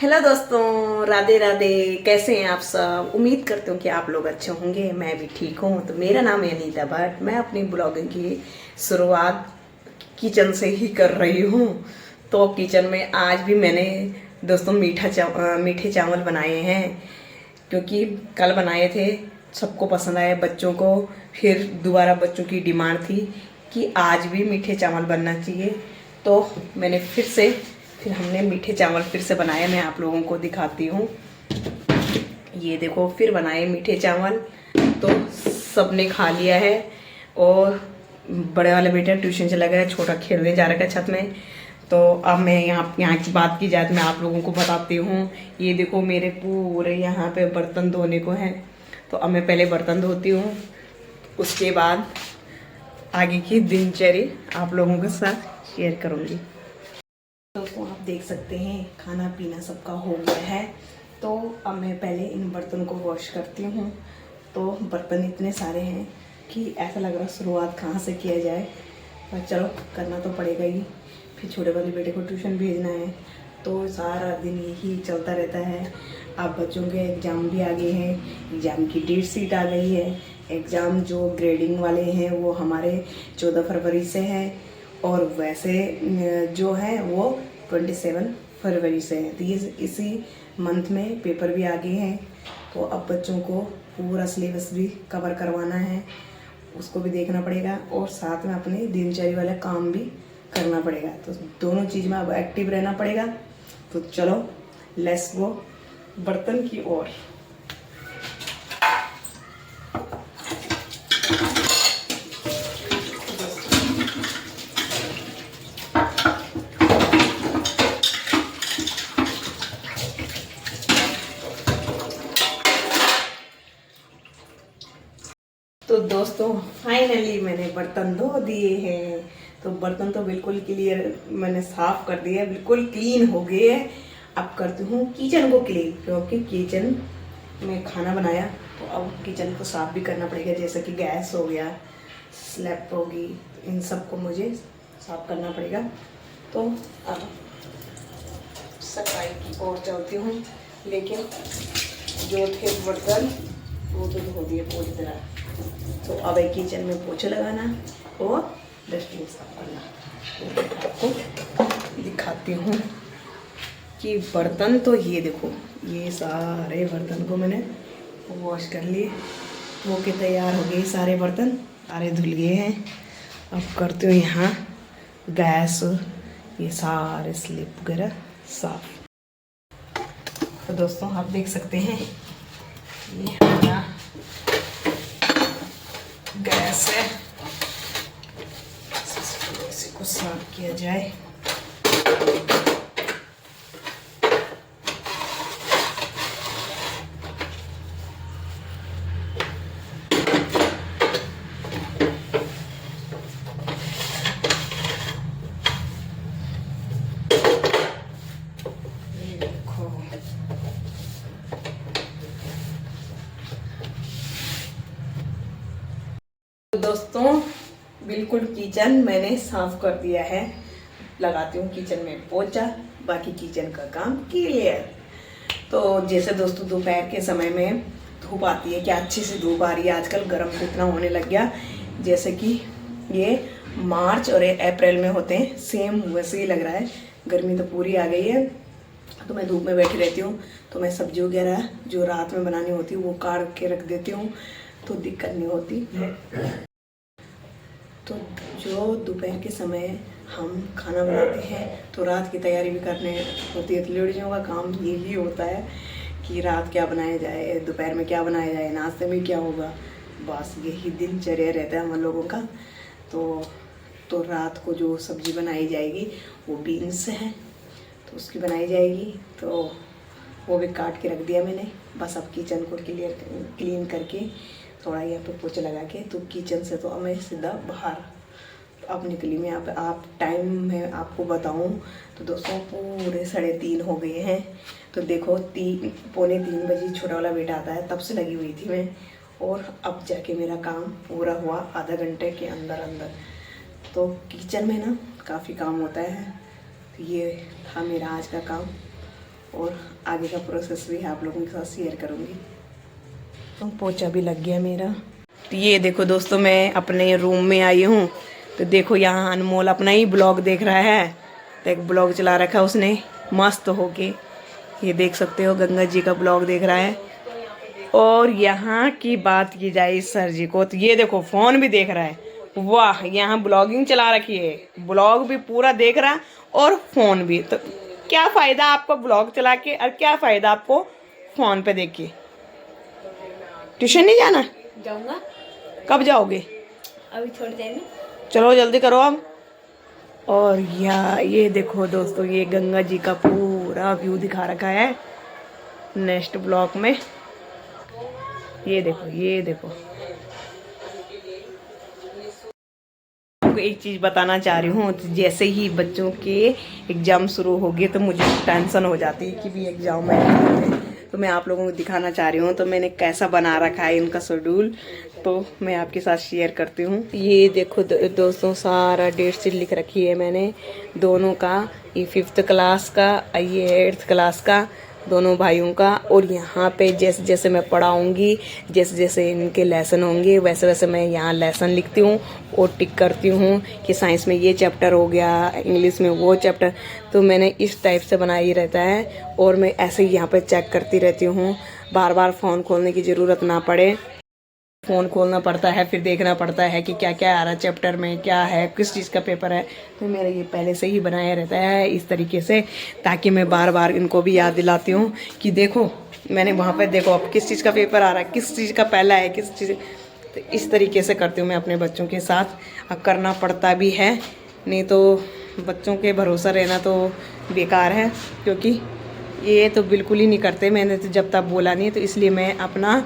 Hello दोस्तों, राधे राधे। कैसे हैं आप सब? उम्मीद करते हूँ कि आप लोग अच्छे होंगे। मैं भी ठीक हूँ। तो मेरा नाम है अनीता भट्ट। मैं अपनी ब्लॉगिंग की शुरुआत किचन से ही कर रही हूँ। तो किचन में आज भी मैंने दोस्तों मीठे चावल बनाए हैं, क्योंकि कल बनाए थे, सबको पसंद आए बच्चों को। फिर दोबारा बच्चों की डिमांड थी कि आज भी मीठे चावल बनना चाहिए। तो मैंने फिर हमने मीठे चावल फिर से बनाए। मैं आप लोगों को दिखाती हूँ। ये देखो, फिर बनाए मीठे चावल। तो सबने खा लिया है। और बड़े वाले बेटा ट्यूशन चला गया, छोटा खेलने जा रखा है छत में। तो अब मैं यहाँ की बात की जाए तो मैं आप लोगों को बताती हूँ। ये देखो, मेरे पूरे यहाँ पे बर्तन धोने को हैं। तो अब मैं पहले बर्तन धोती हूँ, उसके बाद आगे की दिनचर्या आप लोगों के साथ शेयर करूँगी। दोस्तों, आप देख सकते हैं खाना पीना सबका हो गया है। तो अब मैं पहले इन बर्तन को वॉश करती हूँ। तो बर्तन इतने सारे हैं कि ऐसा लग रहा है शुरुआत कहाँ से किया जाए, पर चलो करना तो पड़ेगा ही। फिर छोटे वाले बेटे को ट्यूशन भेजना है, तो सारा दिन यही चलता रहता है। अब बच्चों के एग्ज़ाम भी आ गए हैं, एग्ज़ाम की डेट शीट आ गई है। एग्ज़ाम जो ग्रेडिंग वाले हैं वो हमारे 14 फरवरी से हैं, और वैसे जो है वो 27 फरवरी से है। तो ये इसी मंथ में पेपर भी आ गए हैं। तो अब बच्चों को पूरा सिलेबस भी कवर करवाना है, उसको भी देखना पड़ेगा, और साथ में अपने दिनचर्या वाला काम भी करना पड़ेगा। तो दोनों चीज़ में अब एक्टिव रहना पड़ेगा। तो चलो लेट्स गो बर्तन की ओर। तो दोस्तों, फाइनली मैंने बर्तन धो दिए हैं। तो बर्तन तो बिल्कुल क्लियर मैंने साफ कर दिए, बिल्कुल क्लीन हो गए हैं। अब करती हूँ किचन को क्लीन, क्योंकि किचन में खाना बनाया तो अब किचन को साफ भी करना पड़ेगा। जैसे कि गैस हो गया, स्लैब होगी, इन सब को मुझे साफ करना पड़ेगा। तो अब सफाई की ओर चलती हूँ। लेकिन जो थे बर्तन वो तो धो दिए पूरी तरह। तो अब एक किचन में पोछा लगाना और डस्टबिन साफ करना। आपको दिखाती हूँ कि बर्तन तो ये देखो, ये सारे बर्तन को मैंने वॉश कर लिए, धो के तैयार हो गए। सारे बर्तन सारे धुल गए हैं। अब करती हूँ यहाँ गैस, ये सारे स्लिप वगैरह साफ। तो दोस्तों, आप देख सकते हैं ये हमारा गैस है। इसी को साफ किया जाए। ये देखो, दोस्तों बिल्कुल किचन मैंने साफ कर दिया है। लगाती हूँ किचन में पोछा, बाकी किचन का काम क्लियर। तो जैसे दोस्तों दोपहर के समय में धूप आती है, क्या अच्छी सी धूप आ रही है। आजकल गर्म तो इतना होने लग गया, जैसे कि ये मार्च और अप्रैल में होते हैं, सेम वैसे ही लग रहा है। गर्मी तो पूरी आ गई है। तो मैं धूप में बैठी रहती हूँ। तो मैं सब्जी वगैरह जो रात में बनानी होती है वो काट के रख देती हूँ, तो दिक्कत नहीं होती। तो जो दोपहर के समय हम खाना बनाते हैं तो रात की तैयारी भी करने होती है। तो लेडीज़ों का काम यही होता है कि रात क्या बनाया जाए, दोपहर में क्या बनाया जाए, नाश्ते में क्या होगा। बस यही दिनचर्या रहता है हम लोगों का। तो रात को जो सब्ज़ी बनाई जाएगी वो बीन्स है, तो उसकी बनाई जाएगी। तो वो भी काट के रख दिया मैंने। बस अब किचन को क्लीन करके थोड़ा यहाँ पे पोछा लगा के, तो किचन से तो अब मैं सीधा बाहर अब निकली। मैं यहाँ पे आप टाइम में आपको बताऊँ तो दोस्तों पूरे 3:30 हो गए हैं। तो देखो 2:45 बजे छोटा वाला बेटा आता है, तब से लगी हुई थी मैं। और अब जाके मेरा काम पूरा हुआ आधा घंटे के अंदर अंदर। तो किचन में ना काफ़ी काम होता है। तो ये था मेरा आज का काम। और आगे का प्रोसेस भी आप लोगों के साथ शेयर करूँगी। तो पोछा भी लग गया मेरा। तो ये देखो दोस्तों, मैं अपने रूम में आई हूँ। तो देखो यहाँ अनमोल अपना ही ब्लॉग देख रहा है। तो एक ब्लॉग चला रखा है उसने मस्त होके, ये देख सकते हो, गंगा जी का ब्लॉग देख रहा है। और यहाँ की बात की जाए सर जी को, तो ये देखो फ़ोन भी देख रहा है। वाह, यहाँ ब्लॉगिंग चला रखी है, ब्लॉग भी पूरा देख रहा और फ़ोन भी। तो क्या फ़ायदा आपको ब्लॉग चला के और क्या फ़ायदा आपको फ़ोन पे देख के। ट्यूशन नहीं जाना? जाऊंगा। कब जाओगे? अभी थोड़ी देर में। चलो जल्दी करो अब। और ये देखो दोस्तों, ये गंगा जी का पूरा व्यू दिखा रखा है नेक्स्ट ब्लॉक में। ये देखो, ये देखो। आपको एक चीज़ बताना चाह रही हूँ, तो जैसे ही बच्चों के एग्ज़ाम शुरू हो गए तो मुझे टेंशन हो जाती है कि भी एग्ज़ाम है। तो मैं आप लोगों को दिखाना चाह रही हूँ तो मैंने कैसा बना रखा है इनका शेड्यूल, तो मैं आपके साथ शेयर करती हूँ। ये देखो दोस्तों, सारा डेट शीट लिख रखी है मैंने दोनों का, ये 5th क्लास का, ये 8th क्लास का, दोनों भाइयों का। और यहाँ पे जैसे जैसे मैं पढ़ाऊँगी, जैसे जैसे इनके लेसन होंगे, वैसे वैसे मैं यहाँ लेसन लिखती हूँ और टिक करती हूँ कि साइंस में ये चैप्टर हो गया, इंग्लिश में वो चैप्टर। तो मैंने इस टाइप से बनाया ही रहता है। और मैं ऐसे ही यहाँ पे चेक करती रहती हूँ, बार बार फ़ोन खोलने की ज़रूरत ना पड़े। फ़ोन खोलना पड़ता है, फिर देखना पड़ता है कि क्या क्या आ रहा है चैप्टर में, क्या है, किस चीज़ का पेपर है। तो मेरा ये पहले से ही बनाया रहता है इस तरीके से, ताकि मैं बार बार इनको भी याद दिलाती हूँ कि देखो मैंने वहाँ पे देखो अब किस चीज़ का पेपर आ रहा है, किस चीज़ का पहला है, किस चीज़। तो इस तरीके से करती हूँ मैं अपने बच्चों के साथ। अब करना पड़ता भी है, नहीं तो बच्चों के भरोसा रहना तो बेकार है, क्योंकि ये तो बिल्कुल ही नहीं करते। मैंने तो जब तक बोला नहीं, तो इसलिए मैं अपना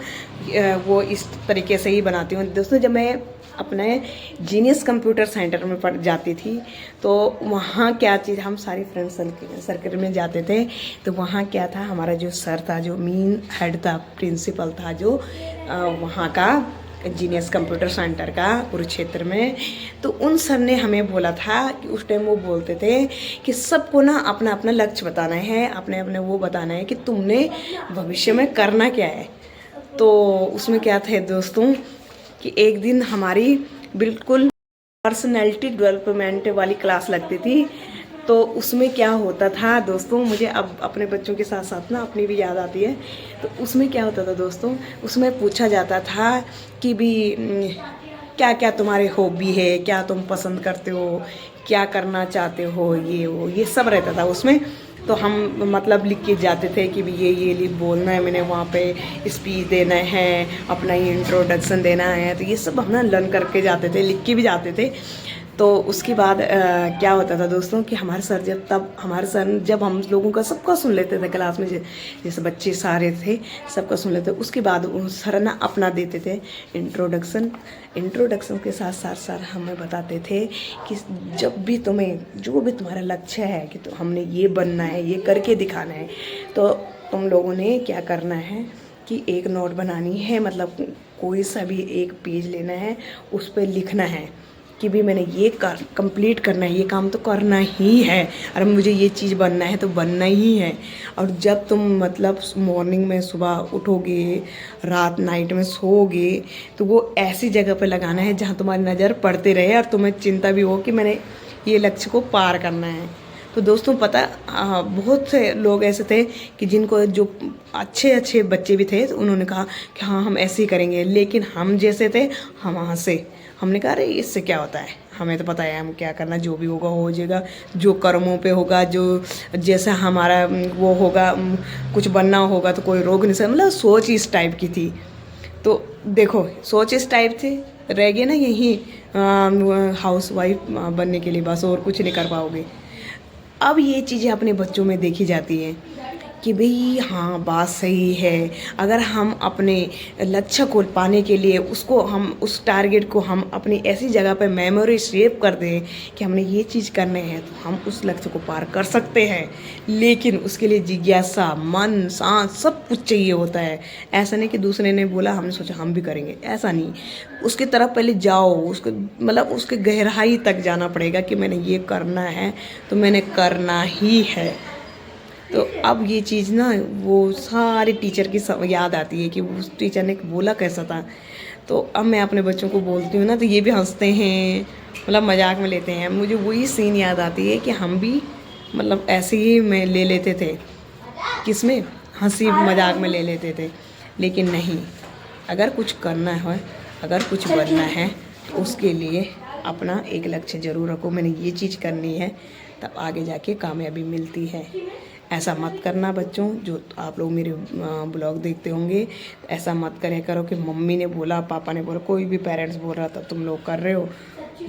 वो इस तरीके से ही बनाती हूँ। दोस्तों, जब मैं अपने जीनियस कंप्यूटर सेंटर में पढ़ जाती थी तो वहाँ क्या चीज़, हम सारे फ्रेंड सर्कल में जाते थे। तो वहाँ क्या था, हमारा जो सर था, जो मेन हेड था, प्रिंसिपल था, जो वहाँ का जीनियस कंप्यूटर सेंटर का कुरुक्षेत्र में, तो उन सर ने हमें बोला था कि उस टाइम वो बोलते थे कि सबको ना अपना अपना लक्ष्य बताना है, अपने अपने वो बताना है कि तुमने भविष्य में करना क्या है। तो उसमें क्या थे दोस्तों कि एक दिन हमारी बिल्कुल पर्सनैलिटी डेवलपमेंट वाली क्लास लगती थी। तो उसमें क्या होता था दोस्तों, मुझे अब अपने बच्चों के साथ साथ ना अपनी भी याद आती है। तो उसमें क्या होता था दोस्तों, उसमें पूछा जाता था कि भी क्या क्या तुम्हारे हॉबी है, क्या तुम पसंद करते हो, क्या करना चाहते हो, ये सब रहता था उसमें। तो हम मतलब लिख के जाते थे कि भी ये बोलना है, मैंने वहाँ पे स्पीच देना है, अपना ये इंट्रोडक्शन देना है। तो ये सब हम ना लर्न करके जाते थे, लिख के भी जाते थे। तो उसके बाद क्या होता था दोस्तों कि हमारे सर जब हम लोगों का सबका सुन लेते थे क्लास में, जैसे बच्चे सारे थे सबका सुन लेते, उसके बाद सर ना अपना देते थे इंट्रोडक्शन के साथ साथ सर हमें बताते थे कि जब भी तुम्हें जो भी तुम्हारा लक्ष्य है कि तो हमने ये बनना है, ये करके दिखाना है, तो तुम लोगों ने क्या करना है कि एक नोट बनानी है, मतलब कोई सा भी एक पेज लेना है, उस पर लिखना है कि भी मैंने ये कंप्लीट करना है, ये काम तो करना ही है, और मुझे ये चीज़ बनना है तो बनना ही है। और जब तुम मतलब मॉर्निंग में सुबह उठोगे, रात नाइट में सोओगे, तो वो ऐसी जगह पे लगाना है जहाँ तुम्हारी नज़र पड़ते रहे और तुम्हें चिंता भी हो कि मैंने ये लक्ष्य को पार करना है। तो दोस्तों पता, बहुत से लोग ऐसे थे कि जिनको जो अच्छे बच्चे भी थे, तो उन्होंने कहा कि हाँ हम ऐसे ही करेंगे, लेकिन हम जैसे थे हम वहाँ से हमने कहा अरे इससे क्या होता है, हमें तो पता है हम क्या करना, जो भी होगा हो जाएगा, जो कर्मों पे होगा, जो जैसा हमारा वो होगा, कुछ बनना होगा तो कोई रोक नहीं सकता। मतलब सोच इस टाइप की थी। तो देखो सोच इस टाइप थी, रह गए ना यही हाउस वाइफ बनने के लिए, बस और कुछ नहीं कर पाओगे। अब ये चीज़ें अपने बच्चों में देखी जाती हैं कि भाई हाँ बात सही है, अगर हम अपने लक्ष्य को पाने के लिए उसको हम उस टारगेट को हम अपनी ऐसी जगह पे मेमोरी सेव कर दें कि हमने ये चीज़ करने हैं, तो हम उस लक्ष्य को पार कर सकते हैं। लेकिन उसके लिए जिज्ञासा, मन, सांस सब कुछ चाहिए होता है। ऐसा नहीं कि दूसरे ने बोला हमने सोचा हम भी करेंगे, ऐसा नहीं। उसकी तरफ पहले जाओ, उसको मतलब उसके गहराई तक जाना पड़ेगा कि मैंने ये करना है तो मैंने करना ही है। तो अब ये चीज़ ना वो सारे टीचर की याद आती है कि उस टीचर ने बोला कैसा था। तो अब मैं अपने बच्चों को बोलती हूँ ना तो ये भी हंसते हैं, मतलब मजाक में लेते हैं। मुझे वही सीन याद आती है कि हम भी मतलब ऐसे ही में ले लेते थे, किसमें, हंसी मजाक में ले लेते थे। लेकिन नहीं, अगर कुछ करना है, अगर कुछ बनना है तो उसके लिए अपना एक लक्ष्य ज़रूर रखो। मैंने ये चीज़ करनी है, तब आगे जाके कामयाबी मिलती है। ऐसा मत करना बच्चों, जो आप लोग मेरे ब्लॉग देखते होंगे, ऐसा मत करे करो कि मम्मी ने बोला, पापा ने बोला, कोई भी पेरेंट्स बोल रहा था तुम लोग कर रहे हो,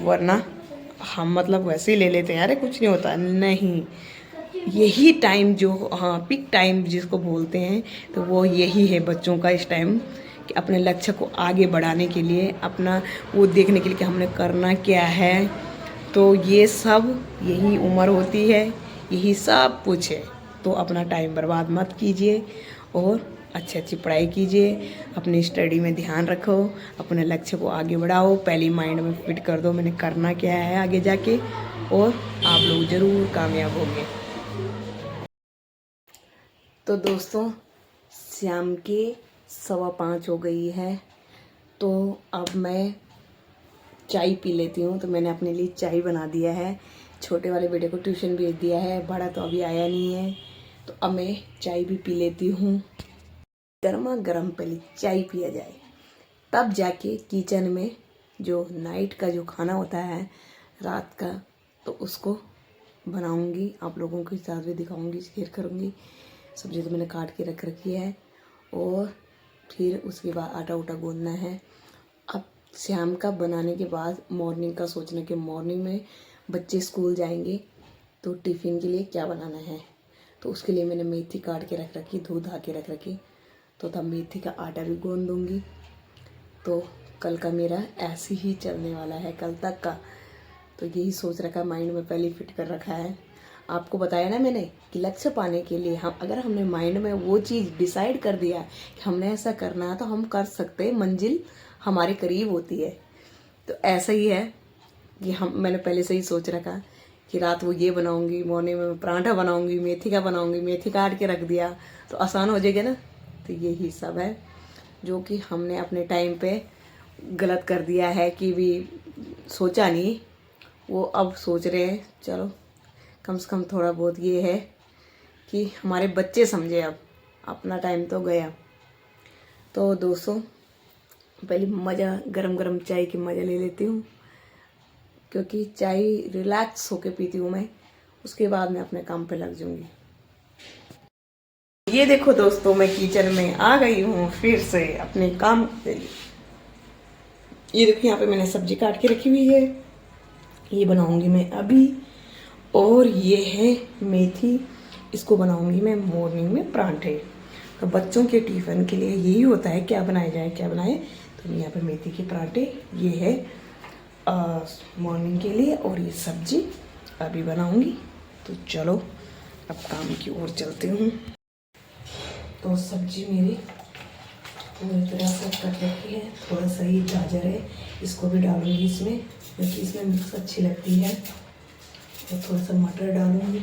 वरना हम मतलब वैसे ही ले लेते हैं, अरे कुछ नहीं होता। नहीं, यही टाइम जो, हाँ, पिक टाइम जिसको बोलते हैं, तो वो यही है बच्चों का इस टाइम, कि अपने लक्ष्य को आगे बढ़ाने के लिए, अपना वो देखने के लिए कि हमने करना क्या है। तो ये सब यही उम्र होती है, यही सब कुछ है। तो अपना टाइम बर्बाद मत कीजिए और अच्छी अच्छी पढ़ाई कीजिए, अपनी स्टडी में ध्यान रखो, अपने लक्ष्य को आगे बढ़ाओ। पहले माइंड में फिट कर दो मैंने करना क्या है आगे जाके, और आप लोग ज़रूर कामयाब होंगे। तो दोस्तों, शाम के 5:15 हो गई है, तो अब मैं चाय पी लेती हूँ। तो मैंने अपने लिए चाय बना दिया है, छोटे वाले बेटे को ट्यूशन भेज दिया है, बड़ा तो अभी आया नहीं है। तो अब मैं चाय भी पी लेती हूँ। गर्मा गर्म पहले चाय पिया जाए, तब जाके किचन में जो नाइट का जो खाना होता है रात का, तो उसको बनाऊंगी, आप लोगों के साथ भी दिखाऊंगी, शेयर करूंगी। सब्ज़ी तो मैंने काट के रख रखी है, और फिर उसके बाद आटा उटा गूंदना है। अब शाम का बनाने के बाद मॉर्निंग का सोचना कि मॉर्निंग में बच्चे स्कूल जाएंगे तो टिफ़िन के लिए क्या बनाना है। तो उसके लिए मैंने मेथी काट के रख रखी, धो धा के रख रखी, तो तब मेथी का आटा भी गूंद दूँगी। तो कल का मेरा ऐसे ही चलने वाला है, कल तक का। तो यही सोच रखा, माइंड में पहले फिट कर रखा है। आपको बताया ना मैंने कि लक्ष्य पाने के लिए हम, अगर हमने माइंड में वो चीज़ डिसाइड कर दिया कि हमने ऐसा करना है, तो हम कर सकते हैं, मंजिल हमारे करीब होती है। तो ऐसा ही है कि मैंने पहले से ही सोच रखा कि रात वो ये बनाऊंगी, मॉर्निंग में पराठा बनाऊंगी, मेथी का बनाऊंगी, मेथी काट के रख दिया तो आसान हो जाएगा ना। तो यही सब है जो कि हमने अपने टाइम पे गलत कर दिया है, कि भी सोचा नहीं, वो अब सोच रहे हैं। चलो कम से कम थोड़ा बहुत ये है कि हमारे बच्चे समझे। अब अपना टाइम तो गया। तो दोस्तों, पहले मज़ा, गरम गरम चाय की मज़ा ले लेती हूँ, क्योंकि चाय रिलैक्स होके पीती हूँ मैं, उसके बाद मैं अपने काम पे लग जाऊंगी। ये देखो दोस्तों, मैं किचन में आ गई हूँ फिर से अपने काम के लिए। ये देखो, यहाँ पे मैंने सब्जी काट के रखी हुई है, ये बनाऊंगी मैं अभी। और ये है मेथी, इसको बनाऊंगी मैं मॉर्निंग में परांठे। तो बच्चों के टिफ़िन के लिए यही होता है, क्या बनाया जाए क्या बनाए। तो यहाँ पे मेथी के परांठे, ये है मॉर्निंग के लिए, और ये सब्जी अभी बनाऊंगी। तो चलो अब काम की ओर चलती हूँ। तो सब्जी मेरी पूरी तरह से कट रखी है, थोड़ा सा ही गाजर है, इसको भी डालूंगी इसमें, क्योंकि इसमें मिक्स अच्छी लगती है। और थोड़ा सा मटर डालूंगी।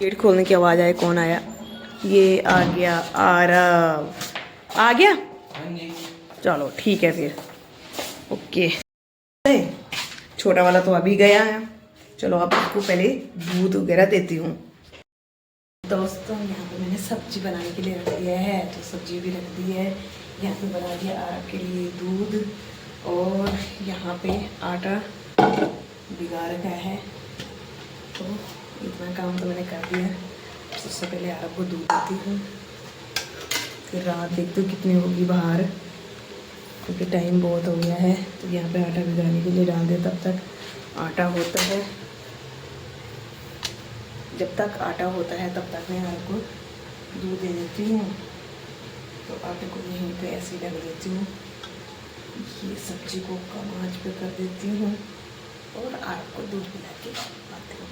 गेट खोलने की आवाज़ आए, कौन आया? ये आ गया आरव, आ गया, चलो ठीक है फिर, ओके। छोटा वाला तो अभी गया है, चलो अब इसको पहले दूध वगैरह देती हूँ। दोस्तों, यहाँ पे मैंने सब्जी बनाने के लिए रख दिया है, तो सब्जी भी रख दी है। यहाँ पे बना दिया आरव के लिए दूध, और यहाँ पे आटा भिगा रखा है। तो इतना काम तो मैंने कर दिया। सबसे पहले आरव को दूध देती हूँ, फिर रात देखती हूँ कितनी होगी बाहर, क्योंकि टाइम बहुत हो गया है। तो यहाँ पे आटा भिगाने के लिए डाल दे, तब तक आटा होता है। जब तक आटा होता है तब तक मैं आपको दूध दे देती हूँ। तो आटे को यहीं पे ऐसे डाल देती हूँ, ये सब्जी को कम आंच पे कर देती हूँ, और आपको दूध पिला के आती हूँ।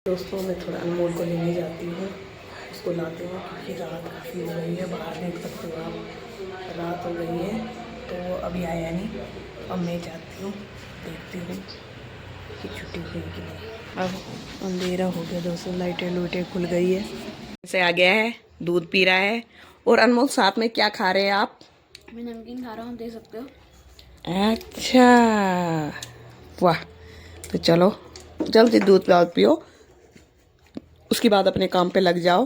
दोस्तों, मैं थोड़ा अनमोल को लेने जाती हूँ, उसको लाती हूँ, क्योंकि रात काफ़ी हो गई है, बाहर देख सकते हो आप, रात हो गई है। तो अभी आया नहीं, अब मैं जाती हूँ, देखती हूँ की छुट्टी हुई कि नहीं। अब अंधेरा हो गया दोस्तों, लाइटें खुल गई है। से आ गया है, दूध पी रहा है। और अनमोल साथ में क्या खा रहे हैं आप? मैं नमकीन खा रहा हूँ, देख सकते हो। अच्छा, वाह। तो चलो जल्दी दूध पियो, उसके बाद अपने काम पे लग जाओ।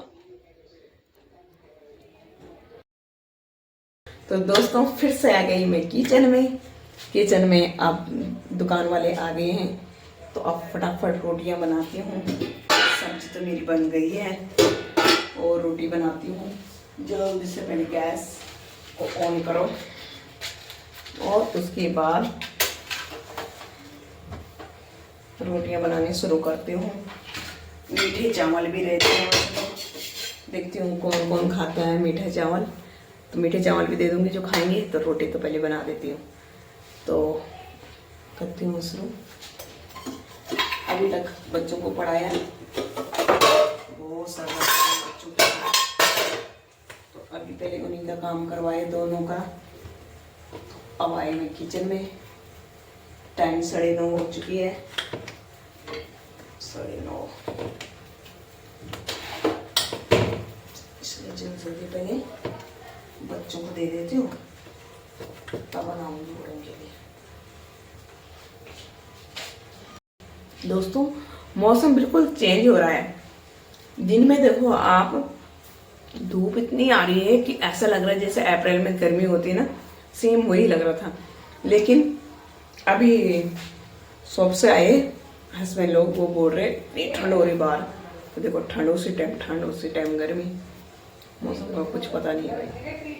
तो दोस्तों फिर से आ गई मैं किचन में अब दुकान वाले आ गए हैं, तो अब फटाफट रोटियां बनाती हूँ। सब्जी तो मेरी बन गई है और रोटी बनाती हूँ। जल्दी से पहले गैस को ऑन करो और उसके बाद रोटियां बनाने शुरू करती हूँ। मीठे चावल भी रहते हैं, देखती हूँ कौन कौन खाता है मीठे चावल, तो मीठे चावल भी दे दूँगी जो खाएंगे। तो रोटी तो पहले बना देती हूँ, तो करती हूँ शुरू। अभी तक बच्चों को पढ़ाया, बहुत सारा बच्चों को, तो अभी पहले उन्हीं का काम करवाए दोनों का। अब आए मैं किचन में, टाइम 9:30 हो चुकी है, 9:30। इसलिए जल्दी पहले बच्चों को दे देती हूँ, तब बनाऊंगी उनके लिए। दोस्तों मौसम बिल्कुल चेंज हो रहा है। दिन में देखो आप, धूप इतनी आ रही है कि ऐसा लग रहा है जैसे अप्रैल में गर्मी होती है ना, सेम वही लग रहा था। लेकिन अभी शॉप से आए हस्बैंड लोग, वो बोल रहे इतनी ठंड हो रही बाहर। तो देखो ठंड उसी टाइम गर्मी, मौसम का कुछ पता नहीं है भाई।